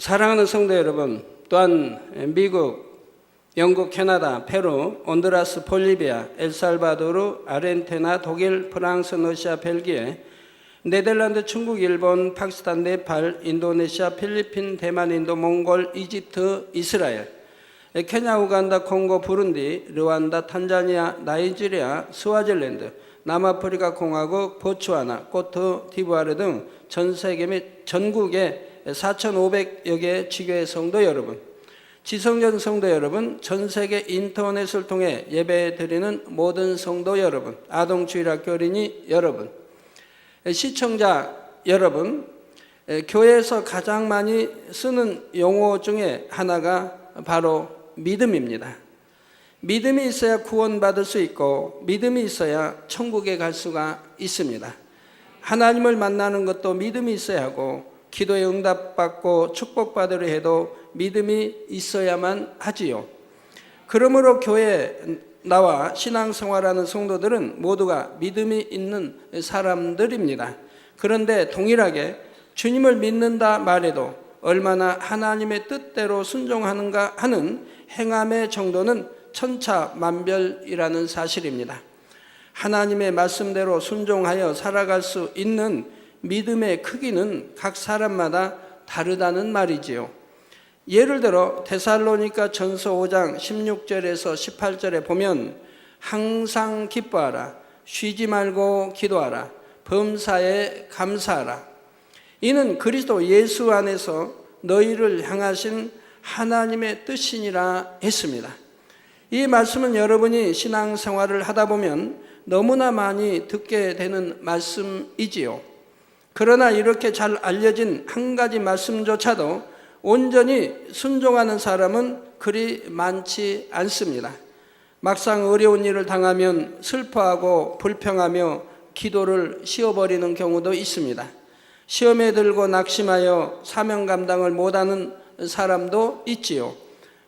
사랑하는 성도 여러분, 또한 미국, 영국, 캐나다, 페루, 온두라스, 볼리비아, 엘살바도르, 아르헨티나, 독일, 프랑스, 러시아, 벨기에, 네덜란드, 중국, 일본, 파키스탄, 네팔, 인도네시아, 필리핀, 대만, 인도, 몽골, 이집트, 이스라엘, 케냐, 우간다, 콩고, 부룬디, 르완다, 탄자니아, 나이지리아, 스와질랜드, 남아프리카 공화국, 보츠와나, 코트 디부아르 등 전 세계 및 전국의 4,500여 개의 지교회 성도 여러분, 지성전 성도 여러분, 전 세계 인터넷을 통해 예배 드리는 모든 성도 여러분, 아동주일학교 어린이 여러분, 시청자 여러분, 교회에서 가장 많이 쓰는 용어 중에 하나가 바로 믿음입니다. 믿음이 있어야 구원받을 수 있고 믿음이 있어야 천국에 갈 수가 있습니다. 하나님을 만나는 것도 믿음이 있어야 하고 기도에 응답받고 축복받으려 해도 믿음이 있어야만 하지요. 그러므로 교회에 나와 신앙생활하는 성도들은 모두가 믿음이 있는 사람들입니다. 그런데 동일하게 주님을 믿는다 말해도 얼마나 하나님의 뜻대로 순종하는가 하는 행함의 정도는 천차만별이라는 사실입니다. 하나님의 말씀대로 순종하여 살아갈 수 있는 믿음의 크기는 각 사람마다 다르다는 말이지요. 예를 들어 데살로니가 전서 5장 16절에서 18절에 보면 항상 기뻐하라, 쉬지 말고 기도하라, 범사에 감사하라. 이는 그리스도 예수 안에서 너희를 향하신 하나님의 뜻이니라 했습니다. 이 말씀은 여러분이 신앙생활을 하다 보면 너무나 많이 듣게 되는 말씀이지요. 그러나 이렇게 잘 알려진 한 가지 말씀조차도 온전히 순종하는 사람은 그리 많지 않습니다. 막상 어려운 일을 당하면 슬퍼하고 불평하며 기도를 쉬어버리는 경우도 있습니다. 시험에 들고 낙심하여 사명 감당을 못하는 사람도 있지요.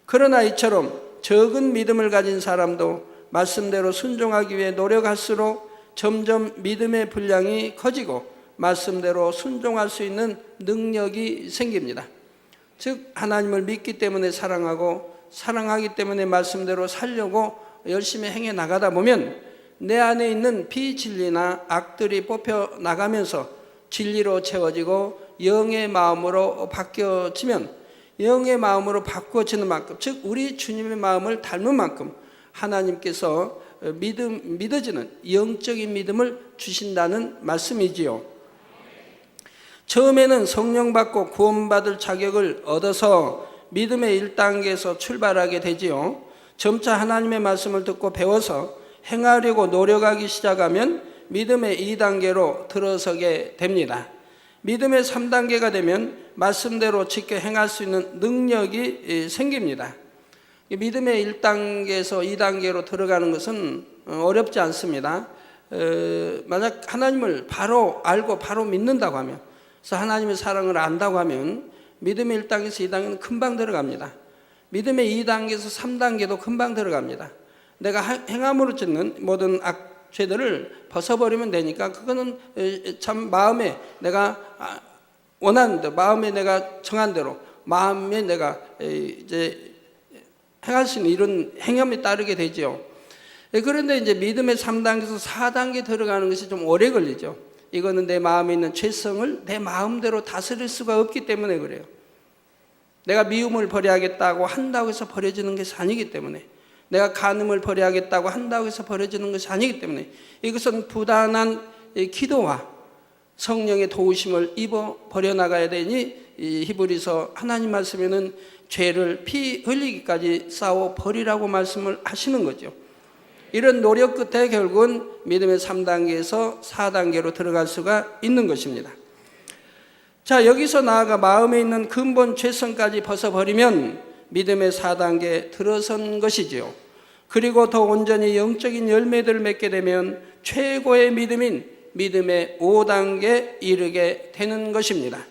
그러나 이처럼 적은 믿음을 가진 사람도 말씀대로 순종하기 위해 노력할수록 점점 믿음의 분량이 커지고 말씀대로 순종할 수 있는 능력이 생깁니다. 즉 하나님을 믿기 때문에 사랑하고 사랑하기 때문에 말씀대로 살려고 열심히 행해 나가다 보면 내 안에 있는 비진리나 악들이 뽑혀 나가면서 진리로 채워지고 영의 마음으로 바뀌어지면 영의 마음으로 바꾸어지는 만큼, 즉 우리 주님의 마음을 닮은 만큼 하나님께서 믿어지는 영적인 믿음을 주신다는 말씀이지요. 처음에는 성령 받고 구원받을 자격을 얻어서 믿음의 1단계에서 출발하게 되지요. 점차 하나님의 말씀을 듣고 배워서 행하려고 노력하기 시작하면 믿음의 2단계로 들어서게 됩니다. 믿음의 3단계가 되면 말씀대로 지켜 행할 수 있는 능력이 생깁니다. 믿음의 1단계에서 2단계로 들어가는 것은 어렵지 않습니다. 만약 하나님을 바로 알고 바로 믿는다고 하면, 그래서 하나님의 사랑을 안다고 하면 믿음의 1단계에서 2단계는 금방 들어갑니다. 믿음의 2단계에서 3단계도 금방 들어갑니다. 내가 행함으로 짓는 모든 죄들을 벗어버리면 되니까 그거는 참 마음에 내가 원하는 대로, 마음에 내가 정한 대로, 마음에 내가 이제 행할 수 있는 이런 행함에 따르게 되죠. 그런데 이제 믿음의 3단계에서 4단계 들어가는 것이 좀 오래 걸리죠. 이거는 내 마음에 있는 죄성을 내 마음대로 다스릴 수가 없기 때문에 그래요. 내가 미움을 버려야겠다고 한다고 해서 버려지는 것이 아니기 때문에, 내가 간음을 버려야겠다고 한다고 해서 버려지는 것이 아니기 때문에 이것은 부단한 기도와 성령의 도우심을 입어 버려나가야 되니 히브리서 하나님 말씀에는 죄를 피 흘리기까지 싸워 버리라고 말씀을 하시는 거죠. 이런 노력 끝에 결국은 믿음의 3단계에서 4단계로 들어갈 수가 있는 것입니다. 자, 여기서 나아가 마음에 있는 근본 죄성까지 벗어버리면 믿음의 4단계에 들어선 것이지요. 그리고 더 온전히 영적인 열매들을 맺게 되면 최고의 믿음인 믿음의 5단계에 이르게 되는 것입니다.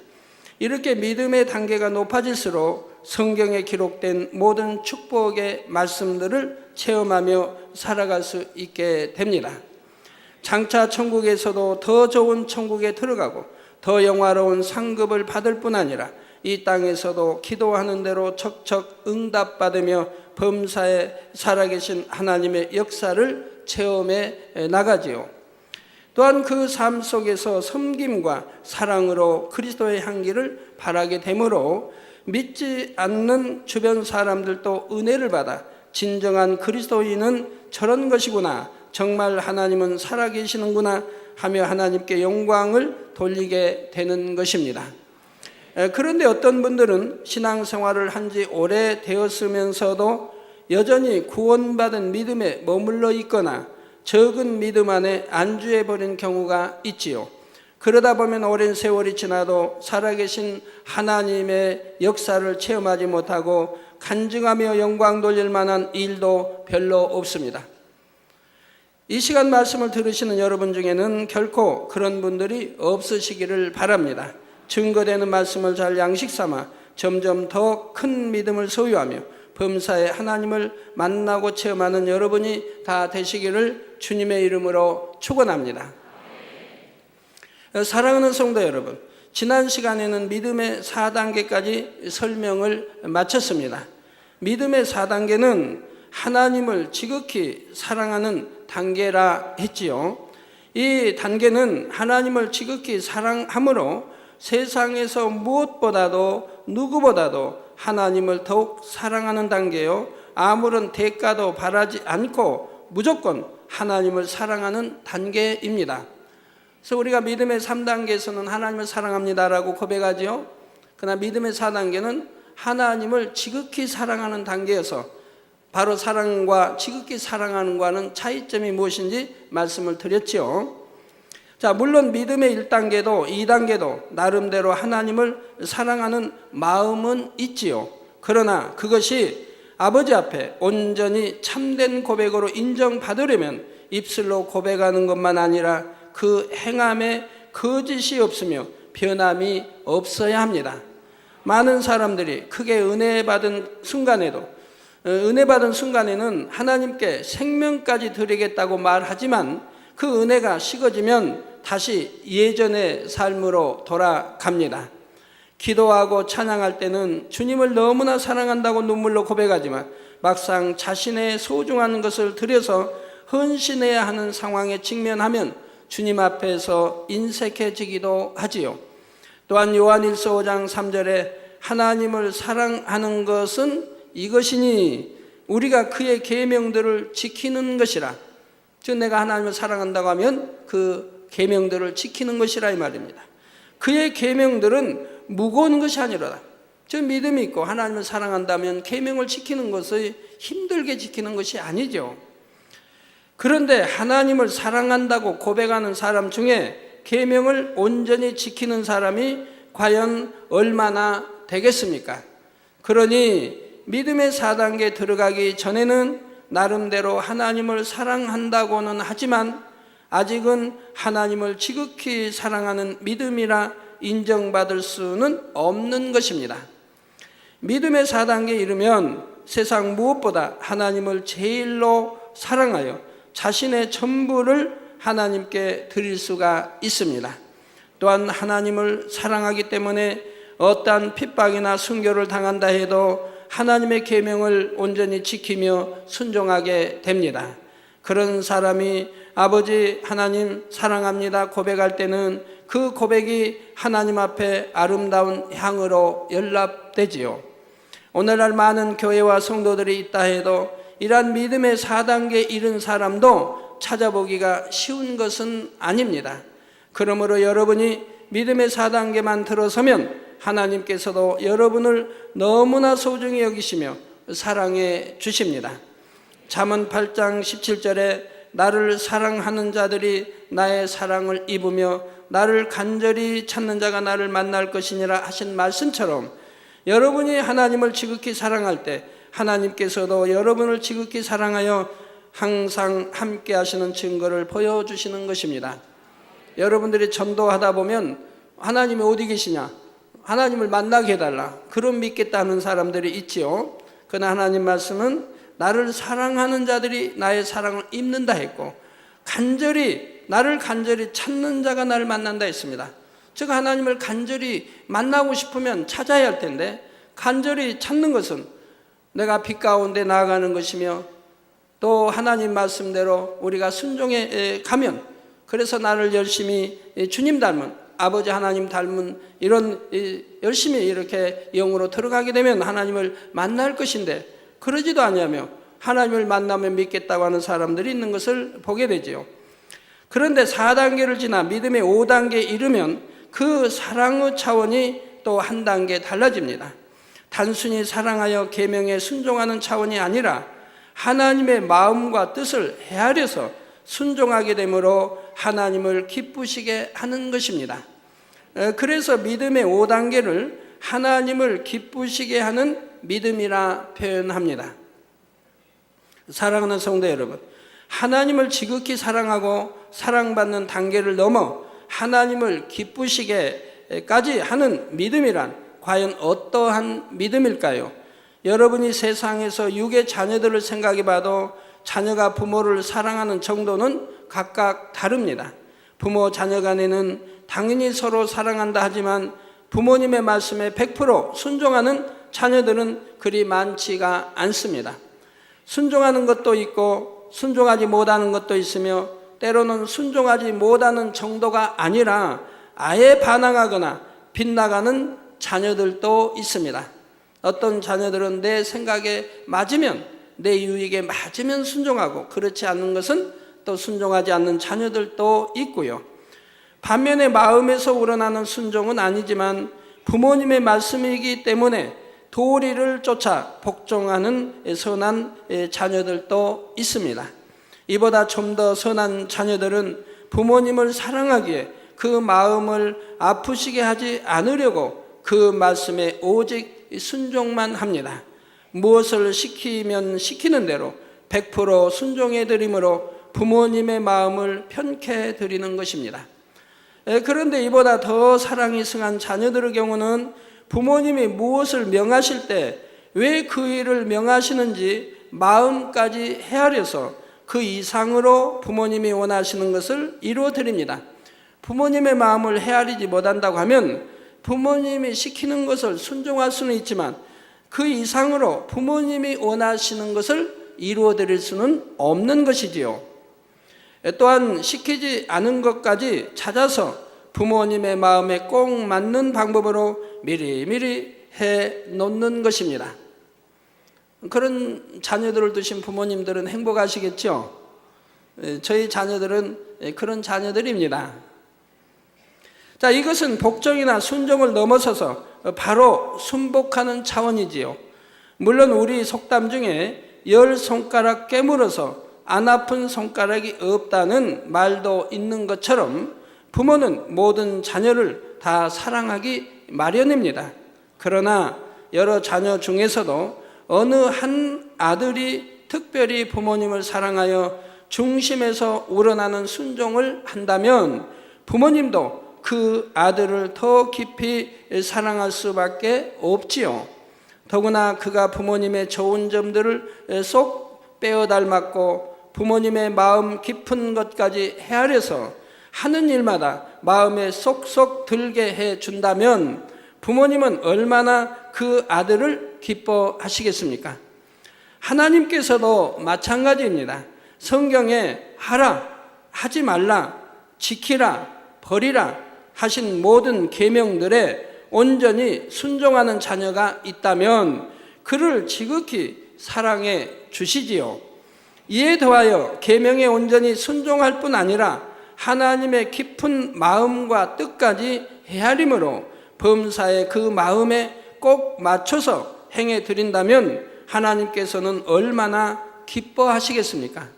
이렇게 믿음의 단계가 높아질수록 성경에 기록된 모든 축복의 말씀들을 체험하며 살아갈 수 있게 됩니다. 장차 천국에서도 더 좋은 천국에 들어가고 더 영화로운 상급을 받을 뿐 아니라 이 땅에서도 기도하는 대로 척척 응답받으며 범사에 살아계신 하나님의 역사를 체험해 나가지요. 또한 그 삶 속에서 섬김과 사랑으로 그리스도의 향기를 바라게 되므로 믿지 않는 주변 사람들도 은혜를 받아 진정한 그리스도인은 저런 것이구나, 정말 하나님은 살아계시는구나 하며 하나님께 영광을 돌리게 되는 것입니다. 그런데 어떤 분들은 신앙생활을 한 지 오래 되었으면서도 여전히 구원받은 믿음에 머물러 있거나 적은 믿음 안에 안주해 버린 경우가 있지요. 그러다 보면 오랜 세월이 지나도 살아계신 하나님의 역사를 체험하지 못하고 간증하며 영광 돌릴 만한 일도 별로 없습니다. 이 시간 말씀을 들으시는 여러분 중에는 결코 그런 분들이 없으시기를 바랍니다. 증거되는 말씀을 잘 양식 삼아 점점 더 큰 믿음을 소유하며 범사에 하나님을 만나고 체험하는 여러분이 다 되시기를 주님의 이름으로 축원합니다. 사랑하는 성도 여러분, 지난 시간에는 믿음의 4단계까지 설명을 마쳤습니다. 믿음의 4단계는 하나님을 지극히 사랑하는 단계라 했지요. 이 단계는 하나님을 지극히 사랑함으로 세상에서 무엇보다도 누구보다도 하나님을 더욱 사랑하는 단계요, 아무런 대가도 바라지 않고 무조건 하나님을 사랑하는 단계입니다. 그래서 우리가 믿음의 3단계에서는 하나님을 사랑합니다라고 고백하지요. 그러나 믿음의 4단계는 하나님을 지극히 사랑하는 단계여서 바로 사랑과 지극히 사랑하는 것과는 차이점이 무엇인지 말씀을 드렸지요. 자, 물론 믿음의 1단계도 2단계도 나름대로 하나님을 사랑하는 마음은 있지요. 그러나 그것이 아버지 앞에 온전히 참된 고백으로 인정받으려면 입술로 고백하는 것만 아니라 그 행함에 거짓이 없으며 변함이 없어야 합니다. 많은 사람들이 크게 은혜 받은 순간에는 하나님께 생명까지 드리겠다고 말하지만 그 은혜가 식어지면 다시 예전의 삶으로 돌아갑니다. 기도하고 찬양할 때는 주님을 너무나 사랑한다고 눈물로 고백하지만 막상 자신의 소중한 것을 들여서 헌신해야 하는 상황에 직면하면 주님 앞에서 인색해지기도 하지요. 또한 요한일서 5장 3절에 하나님을 사랑하는 것은 이것이니 우리가 그의 계명들을 지키는 것이라. 즉 내가 하나님을 사랑한다고 하면 그 계명들을 지키는 것이라 이 말입니다. 그의 계명들은 무거운 것이 아니라, 즉 믿음이 있고 하나님을 사랑한다면 계명을 지키는 것을 힘들게 지키는 것이 아니죠. 그런데 하나님을 사랑한다고 고백하는 사람 중에 계명을 온전히 지키는 사람이 과연 얼마나 되겠습니까? 그러니 믿음의 4단계에 들어가기 전에는 나름대로 하나님을 사랑한다고는 하지만 아직은 하나님을 지극히 사랑하는 믿음이라 인정받을 수는 없는 것입니다. 믿음의 4단계에 이르면 세상 무엇보다 하나님을 제일로 사랑하여 자신의 전부를 하나님께 드릴 수가 있습니다. 또한 하나님을 사랑하기 때문에 어떠한 핍박이나 순교를 당한다 해도 하나님의 계명을 온전히 지키며 순종하게 됩니다. 그런 사람이 아버지 하나님 사랑합니다 고백할 때는 그 고백이 하나님 앞에 아름다운 향으로 연락되지요. 오늘날 많은 교회와 성도들이 있다 해도 이러한 믿음의 4단계에 이른 사람도 찾아보기가 쉬운 것은 아닙니다. 그러므로 여러분이 믿음의 4단계만 들어서면 하나님께서도 여러분을 너무나 소중히 여기시며 사랑해 주십니다. 잠언 8장 17절에 나를 사랑하는 자들이 나의 사랑을 입으며 나를 간절히 찾는 자가 나를 만날 것이니라 하신 말씀처럼 여러분이 하나님을 지극히 사랑할 때 하나님께서도 여러분을 지극히 사랑하여 항상 함께 하시는 증거를 보여주시는 것입니다. 여러분들이 전도하다 보면 하나님이 어디 계시냐? 하나님을 만나게 해달라. 그럼 믿겠다는 사람들이 있지요. 그러나 하나님 말씀은 나를 사랑하는 자들이 나의 사랑을 입는다 했고 나를 간절히 찾는 자가 나를 만난다 했습니다. 즉 하나님을 간절히 만나고 싶으면 찾아야 할 텐데, 간절히 찾는 것은 내가 빛 가운데 나아가는 것이며, 또 하나님 말씀대로 우리가 순종해 가면, 그래서 나를 열심히 주님 닮은, 아버지 하나님 닮은 이런 열심히 이렇게 영으로 들어가게 되면 하나님을 만날 것인데, 그러지도 않으며 하나님을 만나면 믿겠다고 하는 사람들이 있는 것을 보게 되지요. 그런데 4단계를 지나 믿음의 5단계에 이르면 그 사랑의 차원이 또 한 단계 달라집니다. 단순히 사랑하여 계명에 순종하는 차원이 아니라 하나님의 마음과 뜻을 헤아려서 순종하게 되므로 하나님을 기쁘시게 하는 것입니다. 그래서 믿음의 5단계를 하나님을 기쁘시게 하는 믿음이라 표현합니다. 사랑하는 성도 여러분, 하나님을 지극히 사랑하고 사랑받는 단계를 넘어 하나님을 기쁘시게까지 하는 믿음이란 과연 어떠한 믿음일까요? 여러분이 세상에서 육의 자녀들을 생각해 봐도 자녀가 부모를 사랑하는 정도는 각각 다릅니다. 부모 자녀 간에는 당연히 서로 사랑한다 하지만 부모님의 말씀에 100% 순종하는 자녀들은 그리 많지가 않습니다. 순종하는 것도 있고 순종하지 못하는 것도 있으며, 때로는 순종하지 못하는 정도가 아니라 아예 반항하거나 빗나가는 자녀들도 있습니다. 어떤 자녀들은 내 생각에 맞으면, 내 유익에 맞으면 순종하고, 그렇지 않는 것은 또 순종하지 않는 자녀들도 있고요. 반면에 마음에서 우러나는 순종은 아니지만 부모님의 말씀이기 때문에 도리를 쫓아 복종하는 선한 자녀들도 있습니다. 이보다 좀 더 선한 자녀들은 부모님을 사랑하기에 그 마음을 아프시게 하지 않으려고 그 말씀에 오직 순종만 합니다. 무엇을 시키면 시키는 대로 100% 순종해 드림으로 부모님의 마음을 편케 드리는 것입니다. 그런데 이보다 더 사랑이 승한 자녀들의 경우는 부모님이 무엇을 명하실 때 왜 그 일을 명하시는지 마음까지 헤아려서 그 이상으로 부모님이 원하시는 것을 이루어 드립니다. 부모님의 마음을 헤아리지 못한다고 하면 부모님이 시키는 것을 순종할 수는 있지만 그 이상으로 부모님이 원하시는 것을 이루어 드릴 수는 없는 것이지요. 또한 시키지 않은 것까지 찾아서 부모님의 마음에 꼭 맞는 방법으로 미리미리 해 놓는 것입니다. 그런 자녀들을 두신 부모님들은 행복하시겠죠? 저희 자녀들은 그런 자녀들입니다. 자, 이것은 복종이나 순종을 넘어서서 바로 순복하는 차원이지요. 물론 우리 속담 중에 10손가락 깨물어서 안 아픈 손가락이 없다는 말도 있는 것처럼 부모는 모든 자녀를 다 사랑하기 마련입니다. 그러나 여러 자녀 중에서도 어느 한 아들이 특별히 부모님을 사랑하여 중심에서 우러나는 순종을 한다면 부모님도 그 아들을 더 깊이 사랑할 수밖에 없지요. 더구나 그가 부모님의 좋은 점들을 쏙 빼어 닮았고 부모님의 마음 깊은 것까지 헤아려서 하는 일마다 마음에 쏙쏙 들게 해준다면 부모님은 얼마나 그 아들을 기뻐하시겠습니까? 하나님께서도 마찬가지입니다. 성경에 하라, 하지 말라, 지키라, 버리라 하신 모든 계명들에 온전히 순종하는 자녀가 있다면 그를 지극히 사랑해 주시지요. 이에 더하여 계명에 온전히 순종할 뿐 아니라 하나님의 깊은 마음과 뜻까지 헤아림으로 범사의 그 마음에 꼭 맞춰서 행해 드린다면 하나님께서는 얼마나 기뻐하시겠습니까?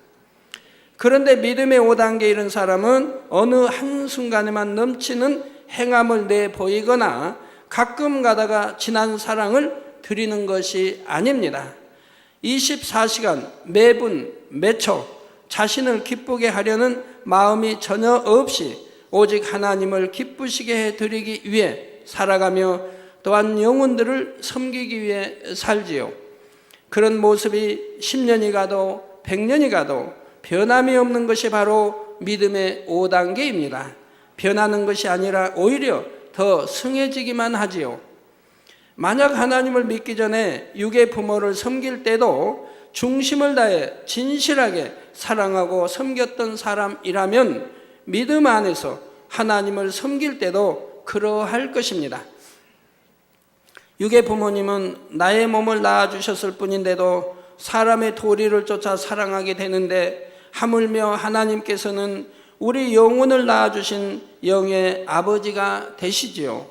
그런데 믿음의 5단계에 이른 사람은 어느 한순간에만 넘치는 행함을 내보이거나 가끔 가다가 진한 사랑을 드리는 것이 아닙니다. 24시간 매분 매초 자신을 기쁘게 하려는 마음이 전혀 없이 오직 하나님을 기쁘시게 해드리기 위해 살아가며 또한 영혼들을 섬기기 위해 살지요. 그런 모습이 10년이 가도 100년이 가도 변함이 없는 것이 바로 믿음의 5단계입니다. 변하는 것이 아니라 오히려 더 승해지기만 하지요. 만약 하나님을 믿기 전에 육의 부모를 섬길 때도 중심을 다해 진실하게 사랑하고 섬겼던 사람이라면 믿음 안에서 하나님을 섬길 때도 그러할 것입니다. 육의 부모님은 나의 몸을 낳아주셨을 뿐인데도 사람의 도리를 쫓아 사랑하게 되는데, 하물며 하나님께서는 우리 영혼을 낳아주신 영의 아버지가 되시지요.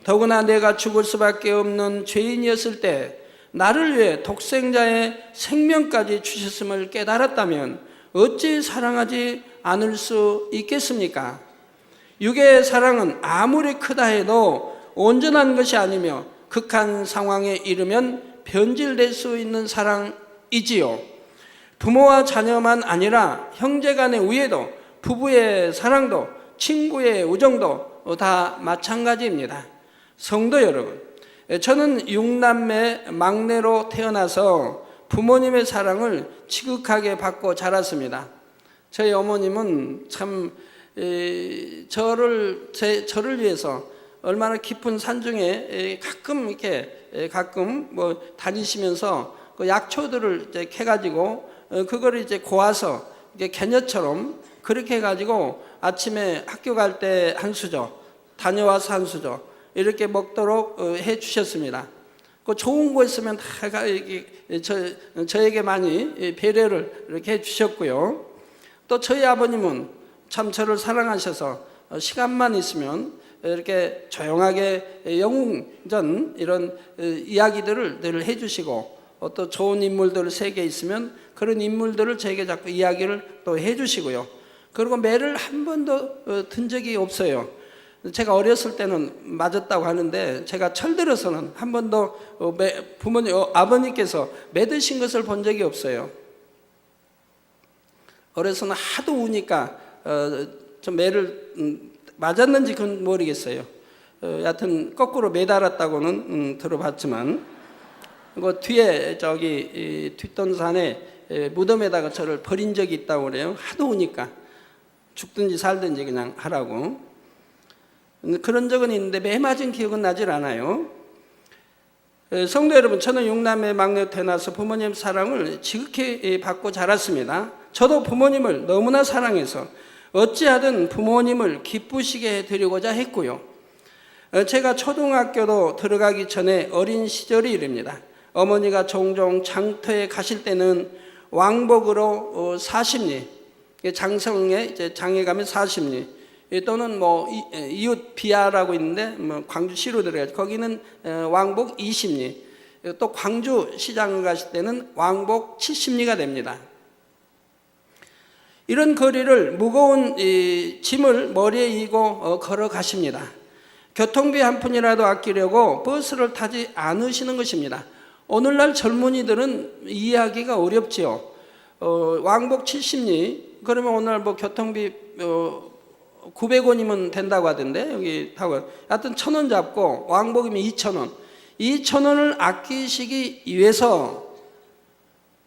더구나 내가 죽을 수밖에 없는 죄인이었을 때 나를 위해 독생자의 생명까지 주셨음을 깨달았다면 어찌 사랑하지 않을 수 있겠습니까? 육의 사랑은 아무리 크다 해도 온전한 것이 아니며 극한 상황에 이르면 변질될 수 있는 사랑이지요. 부모와 자녀만 아니라 형제간의 우애도, 부부의 사랑도, 친구의 우정도 다 마찬가지입니다. 성도 여러분, 저는 6남매 막내로 태어나서 부모님의 사랑을 지극하게 받고 자랐습니다. 저희 어머님은 참 저를 위해서 얼마나 깊은 산중에 가끔 뭐 다니시면서 그 약초들을 이제 캐가지고 그거를 이제 고아서 이게 개녀처럼 그렇게 해가지고 아침에 학교 갈 때 한 수저, 다녀와서 한 수저 이렇게 먹도록 해 주셨습니다. 그 좋은 거 있으면 다 저에게 많이 배려를 이렇게 해 주셨고요. 또 저희 아버님은 참 저를 사랑하셔서 시간만 있으면 이렇게 조용하게 영웅전 이런 이야기들을 늘 해주시고, 또 좋은 인물들 세계에 있으면 그런 인물들을 저에게 자꾸 이야기를 또 해주시고요. 그리고 매를 한 번도 든 적이 없어요. 제가 어렸을 때는 맞았다고 하는데 제가 철들어서는 한 번도 아버님께서 매드신 것을 본 적이 없어요. 어려서는 하도 우니까 좀 매를 맞았는지 그건 모르겠어요. 여하튼 거꾸로 매달았다고는 들어봤지만, 그 뒤에 저기 뒷돈산에 무덤에다가 저를 버린 적이 있다고 그래요. 하도 우니까 죽든지 살든지 그냥 하라고. 그런 적은 있는데 매 맞은 기억은 나질 않아요. 성도 여러분, 저는 6남매 막내 태어나서 부모님 사랑을 지극히 받고 자랐습니다. 저도 부모님을 너무나 사랑해서 어찌하든 부모님을 기쁘시게 해드리고자 했고요. 제가 초등학교도 들어가기 전에 어린 시절이 이릅니다. 어머니가 종종 장터에 가실 때는 왕복으로 40리, 장성에 이제 장에 가면 40리, 또는 뭐 이웃 비아라고 있는데 뭐 광주시로 들어가죠. 거기는 왕복 20리, 또 광주 시장을 가실 때는 왕복 70리가 됩니다. 이런 거리를 무거운 짐을 머리에 이고 걸어가십니다. 교통비 한 푼이라도 아끼려고 버스를 타지 않으시는 것입니다. 오늘날 젊은이들은 이해하기가 어렵지요. 왕복 70리, 그러면 오늘 뭐 교통비 900원이면 된다고 하던데, 여기 타고 하여튼 1,000원 잡고 왕복이면 2,000원, 2,000원을 아끼시기 위해서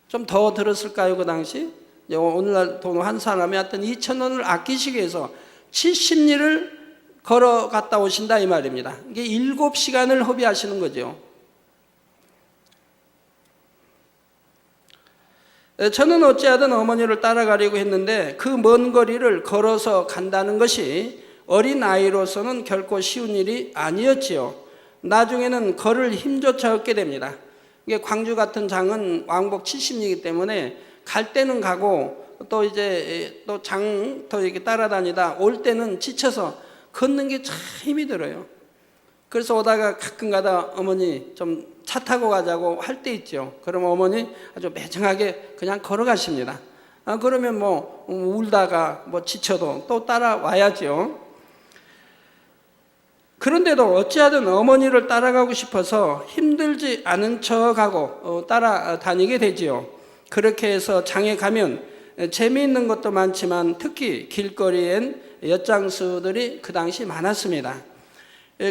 좀 더 들었을까요? 그 당시 오늘날 돈 환산하면 하여튼 2,000원을 아끼시기 위해서 70리를 걸어갔다 오신다 이 말입니다. 이게 7시간을 허비하시는 거죠. 저는 어찌하든 어머니를 따라가려고 했는데 그 먼 거리를 걸어서 간다는 것이 어린 아이로서는 결코 쉬운 일이 아니었지요. 나중에는 걸을 힘조차 얻게 됩니다. 이게 광주 같은 장은 왕복 70리이기 때문에 갈 때는 가고 또 이제 또 장 더 이렇게 따라다니다 올 때는 지쳐서 걷는 게 참 힘이 들어요. 그래서 오다가 가끔 가다 어머니 좀 차 타고 가자고 할 때 있죠. 그러면 어머니 아주 매정하게 그냥 걸어가십니다. 그러면 뭐 울다가 뭐 지쳐도 또 따라와야죠. 그런데도 어찌하든 어머니를 따라가고 싶어서 힘들지 않은 척하고 따라다니게 되지요. 그렇게 해서 장에 가면 재미있는 것도 많지만 특히 길거리엔 엿장수들이 그 당시 많았습니다.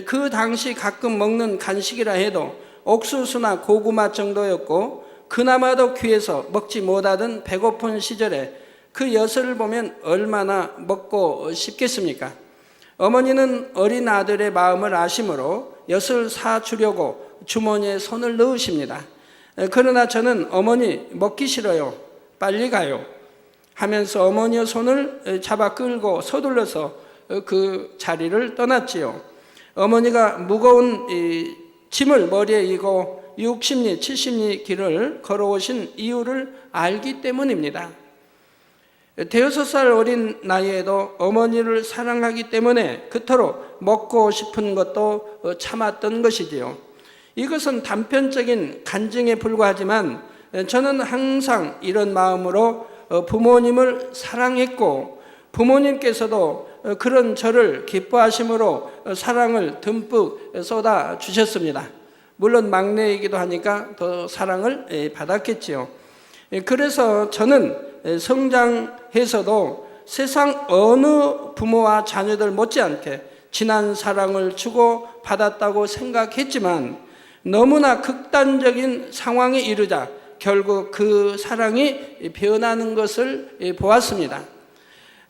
그 당시 가끔 먹는 간식이라 해도 옥수수나 고구마 정도였고, 그나마도 귀해서 먹지 못하던 배고픈 시절에 그 엿을 보면 얼마나 먹고 싶겠습니까? 어머니는 어린 아들의 마음을 아심으로 엿을 사주려고 주머니에 손을 넣으십니다. 그러나 저는 어머니 먹기 싫어요. 빨리 가요. 하면서 어머니의 손을 잡아 끌고 서둘러서 그 자리를 떠났지요. 어머니가 무거운 짐을 머리에 이고 60리, 70리 길을 걸어오신 이유를 알기 때문입니다. 대여섯 살 어린 나이에도 어머니를 사랑하기 때문에 그토록 먹고 싶은 것도 참았던 것이지요. 이것은 단편적인 간증에 불과하지만 저는 항상 이런 마음으로 부모님을 사랑했고 부모님께서도 그런 저를 기뻐하심으로 사랑을 듬뿍 쏟아 주셨습니다. 물론 막내이기도 하니까 더 사랑을 받았겠지요. 그래서 저는 성장해서도 세상 어느 부모와 자녀들 못지않게 진한 사랑을 주고 받았다고 생각했지만 너무나 극단적인 상황에 이르자 결국 그 사랑이 변하는 것을 보았습니다.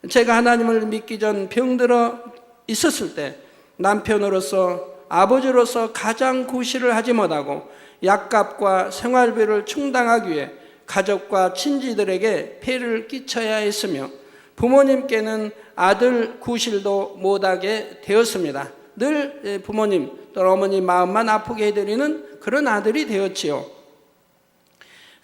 제가 하나님을 믿기 전 병들어 있었을 때 남편으로서 아버지로서 가장 구실을 하지 못하고 약값과 생활비를 충당하기 위해 가족과 친지들에게 폐를 끼쳐야 했으며 부모님께는 아들 구실도 못하게 되었습니다. 늘 부모님 또 어머니 마음만 아프게 해드리는 그런 아들이 되었지요.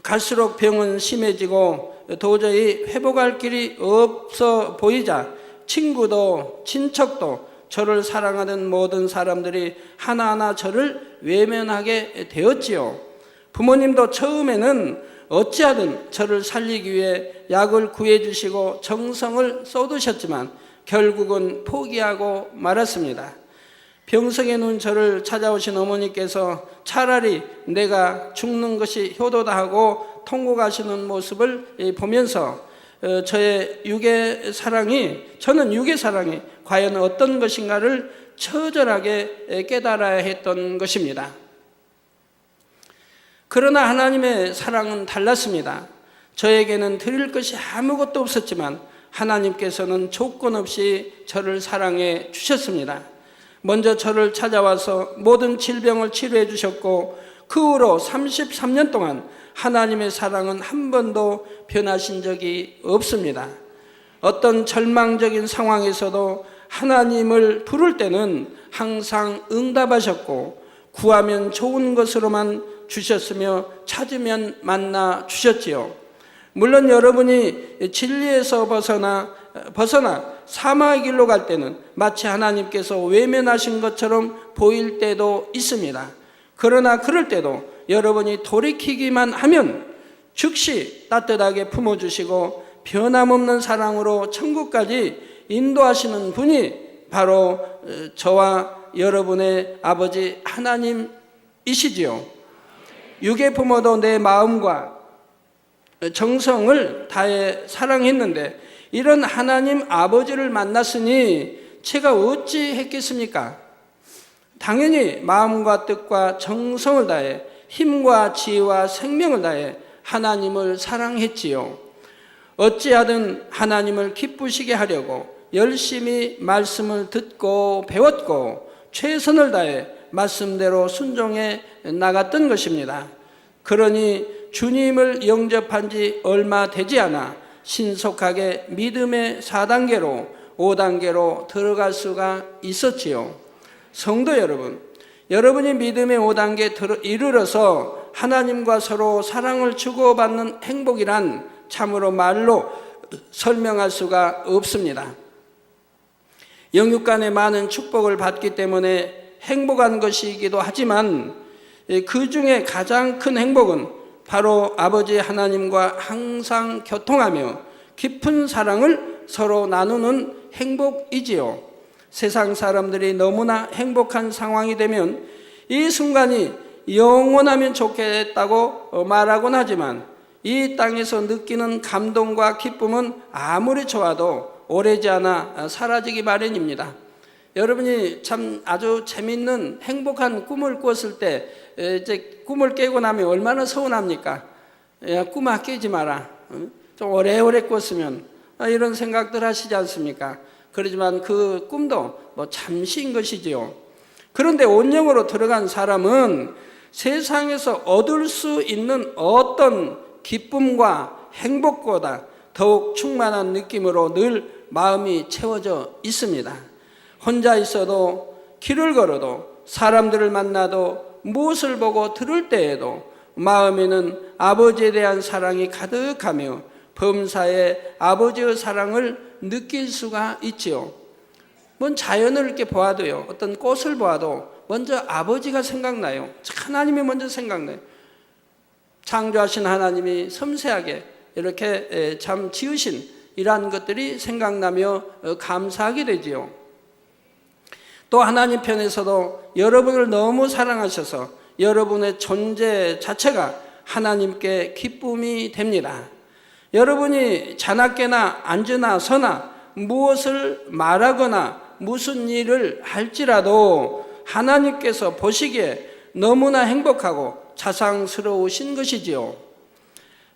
갈수록 병은 심해지고 도저히 회복할 길이 없어 보이자 친구도 친척도 저를 사랑하는 모든 사람들이 하나하나 저를 외면하게 되었지요. 부모님도 처음에는 어찌하든 저를 살리기 위해 약을 구해주시고 정성을 쏟으셨지만 결국은 포기하고 말았습니다. 병석에 누운 저를 찾아오신 어머니께서 차라리 내가 죽는 것이 효도다 하고 통곡하시는 모습을 보면서 저는 육의 사랑이 과연 어떤 것인가를 처절하게 깨달아야 했던 것입니다. 그러나 하나님의 사랑은 달랐습니다. 저에게는 드릴 것이 아무것도 없었지만 하나님께서는 조건 없이 저를 사랑해 주셨습니다. 먼저 저를 찾아와서 모든 질병을 치료해 주셨고 그 후로 33년 동안 하나님의 사랑은 한 번도 변하신 적이 없습니다. 어떤 절망적인 상황에서도 하나님을 부를 때는 항상 응답하셨고 구하면 좋은 것으로만 주셨으며 찾으면 만나 주셨지요. 물론 여러분이 진리에서 벗어나 사망의 길로 갈 때는 마치 하나님께서 외면하신 것처럼 보일 때도 있습니다. 그러나 그럴 때도 여러분이 돌이키기만 하면 즉시 따뜻하게 품어주시고 변함없는 사랑으로 천국까지 인도하시는 분이 바로 저와 여러분의 아버지 하나님이시지요. 육의 부모도 내 마음과 정성을 다해 사랑했는데 이런 하나님 아버지를 만났으니 제가 어찌 했겠습니까? 당연히 마음과 뜻과 정성을 다해 힘과 지혜와 생명을 다해 하나님을 사랑했지요. 어찌하든 하나님을 기쁘시게 하려고 열심히 말씀을 듣고 배웠고 최선을 다해 말씀대로 순종해 나갔던 것입니다. 그러니 주님을 영접한 지 얼마 되지 않아 신속하게 믿음의 4단계로 5단계로 들어갈 수가 있었지요. 성도 여러분, 여러분이 믿음의 5단계 이르러서 하나님과 서로 사랑을 주고받는 행복이란 참으로 말로 설명할 수가 없습니다. 영육 간의 많은 축복을 받기 때문에 행복한 것이기도 하지만 그 중에 가장 큰 행복은 바로 아버지 하나님과 항상 교통하며 깊은 사랑을 서로 나누는 행복이지요. 세상 사람들이 너무나 행복한 상황이 되면 이 순간이 영원하면 좋겠다고 말하곤 하지만 이 땅에서 느끼는 감동과 기쁨은 아무리 좋아도 오래지 않아 사라지기 마련입니다. 여러분이 참 아주 재밌는 행복한 꿈을 꿨을 때 이제 꿈을 깨고 나면 얼마나 서운합니까? 야, 꿈아 깨지 마라. 좀 오래오래 꿨으면 이런 생각들 하시지 않습니까? 그렇지만 그 꿈도 잠시인 것이지요. 그런데 온영으로 들어간 사람은 세상에서 얻을 수 있는 어떤 기쁨과 행복보다 더욱 충만한 느낌으로 늘 마음이 채워져 있습니다. 혼자 있어도, 길을 걸어도, 사람들을 만나도, 무엇을 보고 들을 때에도 마음에는 아버지에 대한 사랑이 가득하며 범사에 아버지의 사랑을 느낄 수가 있지요. 뭔 자연을 이렇게 보아도요, 어떤 꽃을 보아도 먼저 아버지가 생각나요. 하나님이 먼저 생각나요. 창조하신 하나님이 섬세하게 이렇게 참 지으신 이러한 것들이 생각나며 감사하게 되지요. 또 하나님 편에서도 여러분을 너무 사랑하셔서 여러분의 존재 자체가 하나님께 기쁨이 됩니다. 여러분이 자나깨나 앉으나 서나 무엇을 말하거나 무슨 일을 할지라도 하나님께서 보시기에 너무나 행복하고 자상스러우신 것이지요.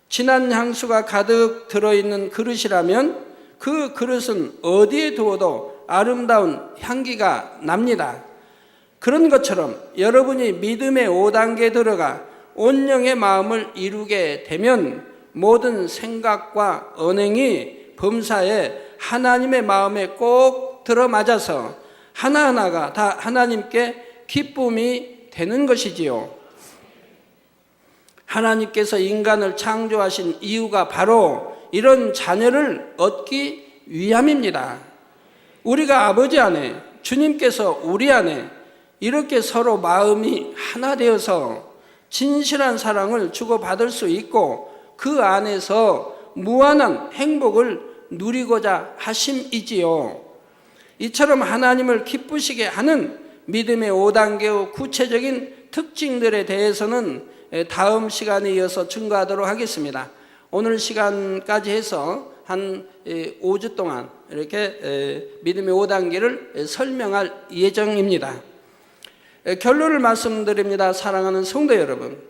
진한 향수가 가득 들어있는 그릇이라면 그 그릇은 어디에 두어도 아름다운 향기가 납니다. 그런 것처럼 여러분이 믿음의 5단계에 들어가 온영의 마음을 이루게 되면 모든 생각과 언행이 범사에 하나님의 마음에 꼭 들어맞아서 하나하나가 다 하나님께 기쁨이 되는 것이지요. 하나님께서 인간을 창조하신 이유가 바로 이런 자녀를 얻기 위함입니다. 우리가 아버지 안에, 주님께서 우리 안에 이렇게 서로 마음이 하나 되어서 진실한 사랑을 주고받을 수 있고 그 안에서 무한한 행복을 누리고자 하심이지요. 이처럼 하나님을 기쁘시게 하는 믿음의 5단계의 구체적인 특징들에 대해서는 다음 시간에 이어서 증거하도록 하겠습니다. 오늘 시간까지 해서 한 5주 동안 이렇게 믿음의 5단계를 설명할 예정입니다. 결론을 말씀드립니다. 사랑하는 성도 여러분,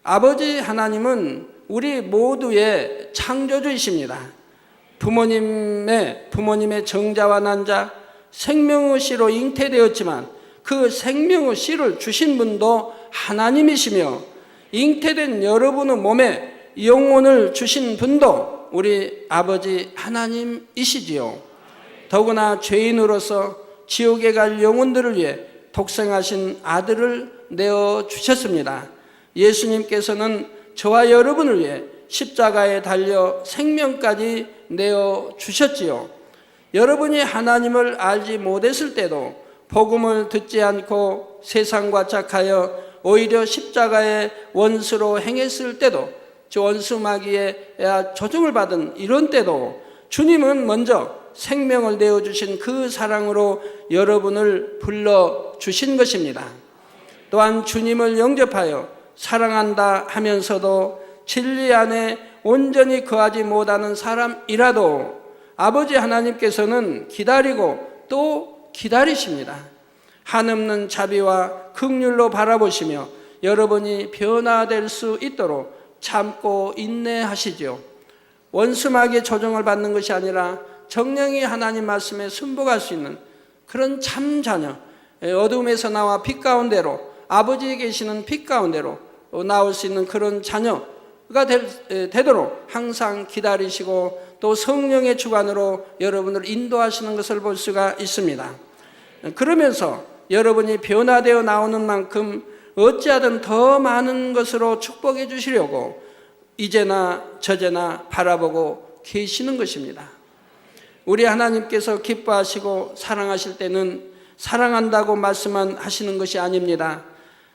아버지 하나님은 우리 모두의 창조주이십니다. 부모님의 정자와 난자, 생명의 씨로 잉태되었지만 그 생명의 씨를 주신 분도 하나님이시며 잉태된 여러분의 몸에 영혼을 주신 분도 우리 아버지 하나님이시지요. 더구나 죄인으로서 지옥에 갈 영혼들을 위해 독생하신 아들을 내어주셨습니다. 예수님께서는 저와 여러분을 위해 십자가에 달려 생명까지 내어주셨지요. 여러분이 하나님을 알지 못했을 때도 복음을 듣지 않고 세상과 착하여 오히려 십자가의 원수로 행했을 때도 원수 마귀의 조종을 받은 이런 때도 주님은 먼저 생명을 내어주신 그 사랑으로 여러분을 불러주신 것입니다. 또한 주님을 영접하여 사랑한다 하면서도 진리 안에 온전히 거하지 못하는 사람이라도 아버지 하나님께서는 기다리고 또 기다리십니다. 한없는 자비와 긍휼로 바라보시며 여러분이 변화될 수 있도록 참고 인내하시지요. 원수마귀의 조종을 받는 것이 아니라 정령이 하나님 말씀에 순복할 수 있는 그런 참 자녀, 어둠에서 나와 빛 가운데로, 아버지에 계시는 빛 가운데로 나올 수 있는 그런 자녀가 되도록 항상 기다리시고 또 성령의 주관으로 여러분을 인도하시는 것을 볼 수가 있습니다. 그러면서 여러분이 변화되어 나오는 만큼 어찌하든 더 많은 것으로 축복해 주시려고 이제나 저제나 바라보고 계시는 것입니다. 우리 하나님께서 기뻐하시고 사랑하실 때는 사랑한다고 말씀만 하시는 것이 아닙니다.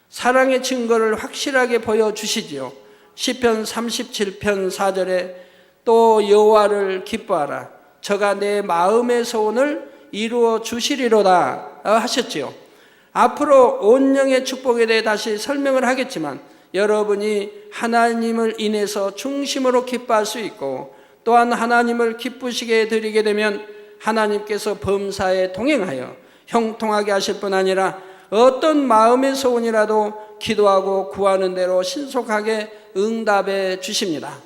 사랑의 증거를 확실하게 보여주시지요. 시편 37편 4절에 또 여호와를 기뻐하라, 저가 내 마음의 소원을 이루어 주시리로다 하셨지요. 앞으로 온영의 축복에 대해 다시 설명을 하겠지만 여러분이 하나님을 인해서 중심으로 기뻐할 수 있고 또한 하나님을 기쁘시게 드리게 되면 하나님께서 범사에 동행하여 형통하게 하실 뿐 아니라 어떤 마음의 소원이라도 기도하고 구하는 대로 신속하게 응답해 주십니다.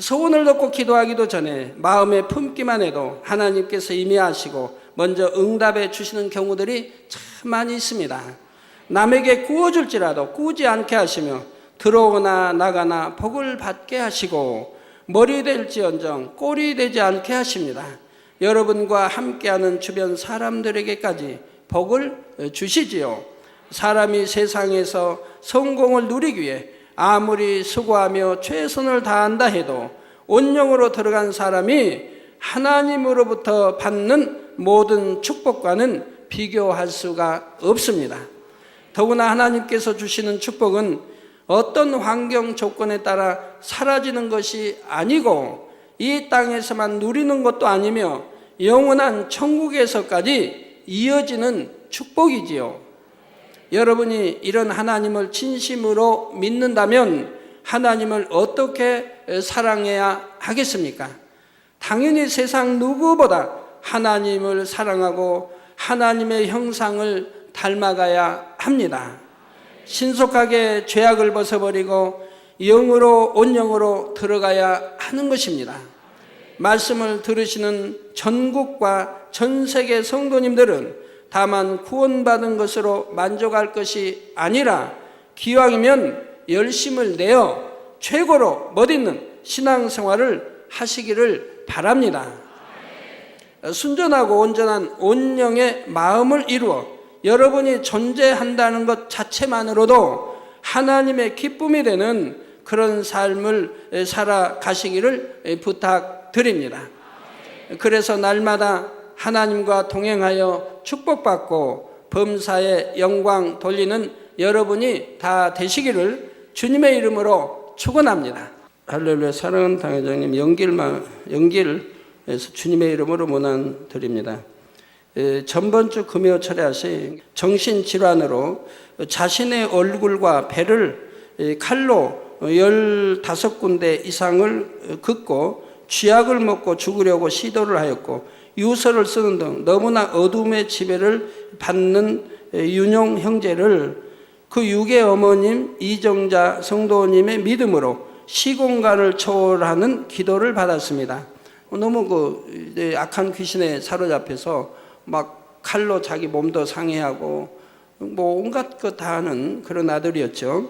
소원을 듣고 기도하기도 전에 마음에 품기만 해도 하나님께서 이미 아시고 먼저 응답해 주시는 경우들이 참 많이 있습니다. 남에게 구워줄지라도 구우지 않게 하시며 들어오거나 나가나 복을 받게 하시고 머리 될지언정 꼴이 되지 않게 하십니다. 여러분과 함께하는 주변 사람들에게까지 복을 주시지요. 사람이 세상에서 성공을 누리기 위해 아무리 수고하며 최선을 다한다 해도 온영으로 들어간 사람이 하나님으로부터 받는 모든 축복과는 비교할 수가 없습니다. 더구나 하나님께서 주시는 축복은 어떤 환경 조건에 따라 사라지는 것이 아니고 이 땅에서만 누리는 것도 아니며 영원한 천국에서까지 이어지는 축복이지요. 여러분이 이런 하나님을 진심으로 믿는다면 하나님을 어떻게 사랑해야 하겠습니까? 당연히 세상 누구보다 하나님을 사랑하고 하나님의 형상을 닮아가야 합니다. 신속하게 죄악을 벗어버리고 영으로 온영으로 들어가야 하는 것입니다. 말씀을 들으시는 전국과 전 세계 성도님들은 다만 구원받은 것으로 만족할 것이 아니라 기왕이면 열심을 내어 최고로 멋있는 신앙생활을 하시기를 바랍니다. 순전하고 온전한 온영의 마음을 이루어 여러분이 존재한다는 것 자체만으로도 하나님의 기쁨이 되는 그런 삶을 살아가시기를 부탁드립니다. 그래서 날마다 하나님과 동행하여 축복받고 범사에 영광 돌리는 여러분이 다 되시기를 주님의 이름으로 축원합니다. 할렐루야. 사랑하는 당회장님, 연길에서 주님의 이름으로 문안 드립니다. 전번주 금요 철야시 정신질환으로 자신의 얼굴과 배를 칼로 15군데 이상을 긋고 쥐약을 먹고 죽으려고 시도를 하였고 유서를 쓰는 등 너무나 어둠의 지배를 받는 윤용 형제를 그 육의 어머님 이정자 성도님의 믿음으로 시공간을 초월하는 기도를 받았습니다. 너무 악한 귀신에 사로잡혀서 막 칼로 자기 몸도 상해하고 뭐 온갖 것 다 하는 그런 아들이었죠.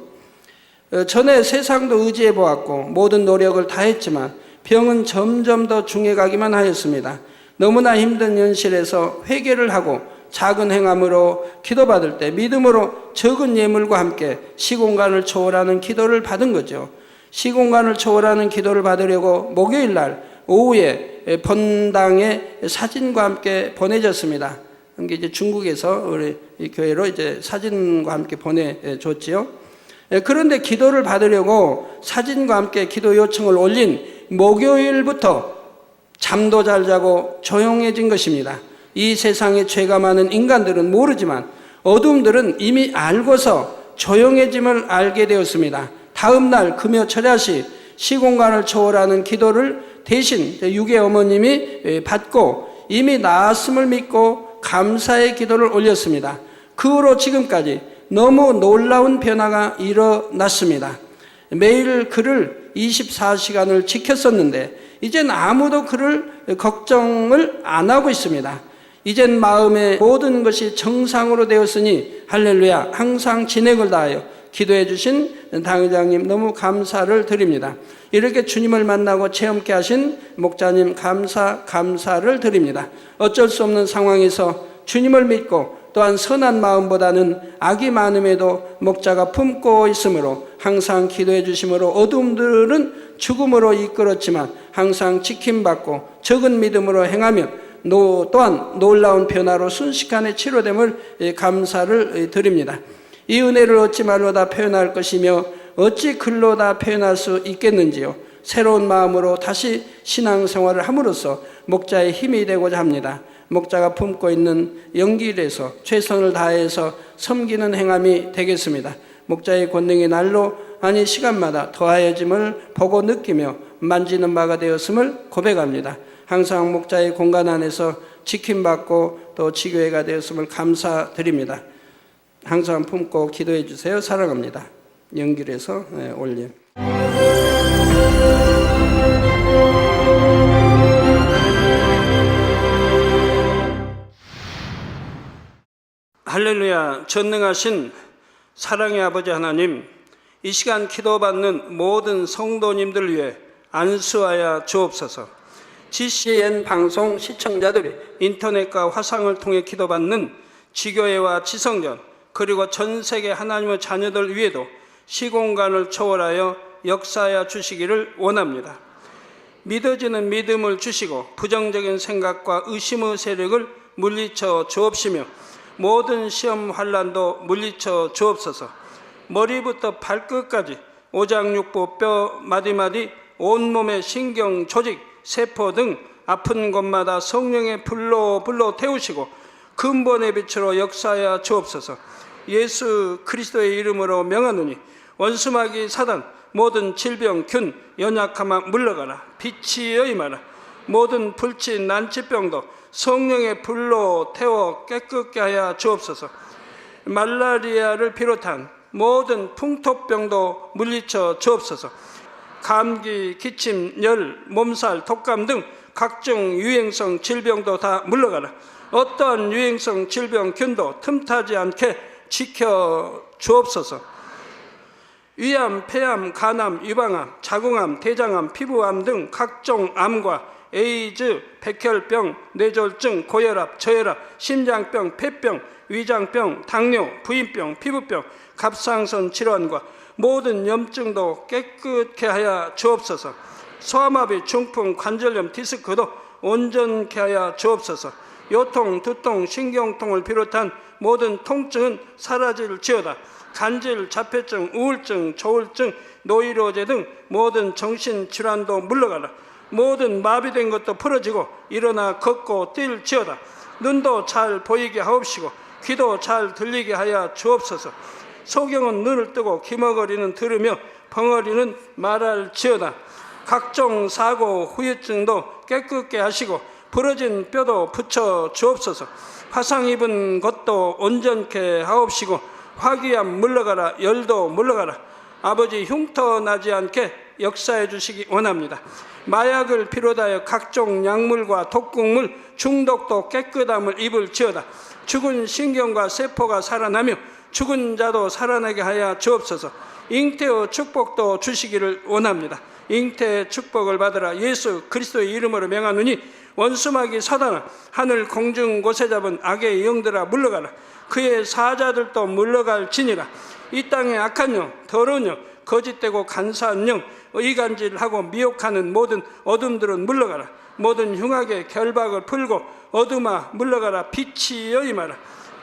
전에 세상도 의지해 보았고 모든 노력을 다했지만 병은 점점 더 중해가기만 하였습니다. 너무나 힘든 현실에서 회개를 하고 작은 행함으로 기도받을 때 믿음으로 적은 예물과 함께 시공간을 초월하는 기도를 받은 거죠. 시공간을 초월하는 기도를 받으려고 목요일 날 오후에 본당에 사진과 함께 보내졌습니다. 이게 이제 중국에서 우리 교회로 이제 사진과 함께 보내줬지요. 그런데 기도를 받으려고 사진과 함께 기도 요청을 올린 목요일부터 잠도 잘 자고 조용해진 것입니다. 이 세상에 죄가 많은 인간들은 모르지만 어둠들은 이미 알고서 조용해짐을 알게 되었습니다. 다음 날 금요 철야시 시공간을 초월하는 기도를 대신 육의 어머님이 받고 이미 나았음을 믿고 감사의 기도를 올렸습니다. 그 후로 지금까지 너무 놀라운 변화가 일어났습니다. 매일 그를 24시간을 지켰었는데 이젠 아무도 그를 걱정을 안 하고 있습니다. 이젠 마음의 모든 것이 정상으로 되었으니 할렐루야. 항상 진액을 다하여 기도해 주신 당회장님 너무 감사를 드립니다. 이렇게 주님을 만나고 체험케 하신 목자님 감사를 드립니다. 어쩔 수 없는 상황에서 주님을 믿고 또한 선한 마음보다는 악이 많음에도 목자가 품고 있으므로 항상 기도해 주심으로 어둠들은 죽음으로 이끌었지만 항상 지킴받고 적은 믿음으로 행하면 또한 놀라운 변화로 순식간에 치료됨을 감사를 드립니다. 이 은혜를 어찌 말로 다 표현할 것이며 어찌 글로 다 표현할 수 있겠는지요. 새로운 마음으로 다시 신앙생활을 함으로써 목자의 힘이 되고자 합니다. 목자가 품고 있는 연길에서 최선을 다해서 섬기는 행함이 되겠습니다. 목자의 권능이 날로 아니 시간마다 더하여짐을 보고 느끼며 만지는 바가 되었음을 고백합니다. 항상 목자의 공간 안에서 지킴받고 또 지교회가 되었음을 감사드립니다. 항상 품고 기도해 주세요. 사랑합니다. 연길에서 올림. 은혜가 전능하신 사랑의 아버지 하나님, 이 시간 기도받는 모든 성도님들 위해 안수하여 주옵소서. GCN 방송 시청자들이 인터넷과 화상을 통해 기도받는 지교회와 지성전, 그리고 전 세계 하나님의 자녀들 위에도 시공간을 초월하여 역사하여 주시기를 원합니다. 믿어지는 믿음을 주시고 부정적인 생각과 의심의 세력을 물리쳐 주옵시며 모든 시험 환난도 물리쳐 주옵소서. 머리부터 발끝까지 오장육부 뼈 마디마디 온몸의 신경 조직 세포 등 아픈 곳마다 성령의 불로 태우시고 근본의 빛으로 역사하여 주옵소서. 예수 그리스도의 이름으로 명하노니 원수마귀 사단 모든 질병 균 연약함아 물러가라. 빛이여 임하라. 모든 불치 난치병도 성령의 불로 태워 깨끗게 하여 주옵소서. 말라리아를 비롯한 모든 풍토병도 물리쳐 주옵소서. 감기, 기침, 열, 몸살, 독감 등 각종 유행성 질병도 다 물러가라. 어떠한 유행성 질병 균도 틈타지 않게 지켜 주옵소서. 위암, 폐암, 간암, 유방암, 자궁암, 대장암, 피부암 등 각종 암과 에이즈, 백혈병, 뇌졸중, 고혈압, 저혈압, 심장병, 폐병, 위장병, 당뇨, 부인병, 피부병, 갑상선 질환과 모든 염증도 깨끗게 하여 주옵소서. 소아마비, 중풍, 관절염, 디스크도 온전케 하여 주옵소서. 요통, 두통, 신경통을 비롯한 모든 통증은 사라질지어다. 간질, 자폐증, 우울증, 조울증, 노이로제 등 모든 정신질환도 물러가라. 모든 마비된 것도 풀어지고 일어나 걷고 뛸지어다. 눈도 잘 보이게 하옵시고 귀도 잘 들리게 하여 주옵소서. 소경은 눈을 뜨고 기머거리는 들으며 벙어리는 말할지어다. 각종 사고, 후유증도 깨끗게 하시고 부러진 뼈도 붙여 주옵소서. 화상 입은 것도 온전케 하옵시고 화기암 물러가라. 열도 물러가라. 아버지 흉터 나지 않게 역사해 주시기 원합니다. 마약을 비롯하여 각종 약물과 독극물 중독도 깨끗함을 입을지어다. 죽은 신경과 세포가 살아나며 죽은 자도 살아나게 하여 주옵소서. 잉태의 축복도 주시기를 원합니다. 잉태의 축복을 받으라. 예수 그리스도의 이름으로 명하노니 원수마귀 사단아, 하늘 공중 곳에 잡은 악의 영들아 물러가라. 그의 사자들도 물러갈지니라. 이 땅의 악한 영, 더러운 영, 거짓되고 간사한 영, 이간질하고 미혹하는 모든 어둠들은 물러가라. 모든 흉악의 결박을 풀고 어둠아 물러가라. 빛이여 임하라.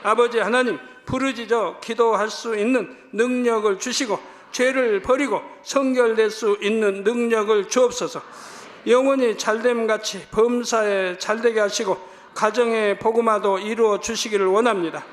아버지 하나님, 부르짖어 기도할 수 있는 능력을 주시고 죄를 버리고 성결될 수 있는 능력을 주옵소서. 영원히 잘됨같이 범사에 잘되게 하시고 가정의 복음화도 이루어 주시기를 원합니다.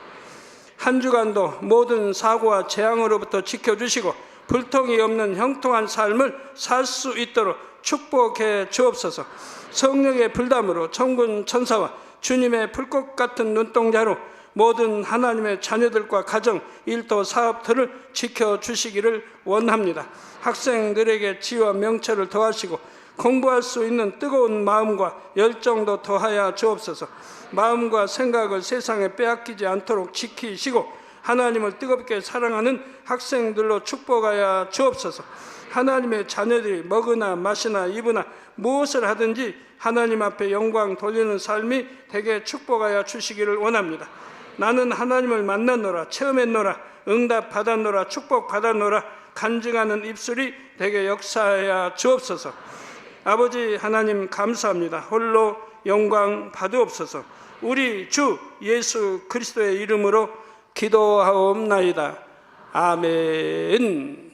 한 주간도 모든 사고와 재앙으로부터 지켜주시고 불통이 없는 형통한 삶을 살 수 있도록 축복해 주옵소서. 성령의 불담으로 천군 천사와 주님의 불꽃 같은 눈동자로 모든 하나님의 자녀들과 가정, 일도, 사업들을 지켜주시기를 원합니다. 학생들에게 지혜와 명철을 더하시고 공부할 수 있는 뜨거운 마음과 열정도 더하여 주옵소서. 마음과 생각을 세상에 빼앗기지 않도록 지키시고 하나님을 뜨겁게 사랑하는 학생들로 축복하여 주옵소서. 하나님의 자녀들이 먹으나 마시나 입으나 무엇을 하든지 하나님 앞에 영광 돌리는 삶이 되게 축복하여 주시기를 원합니다. 나는 하나님을 만났노라, 체험했노라, 응답 받았노라, 축복 받았노라 간증하는 입술이 되게 역사하여 주옵소서. 아버지 하나님 감사합니다. 홀로 영광 받으옵소서. 우리 주 예수 그리스도의 이름으로 기도하옵나이다. 아멘.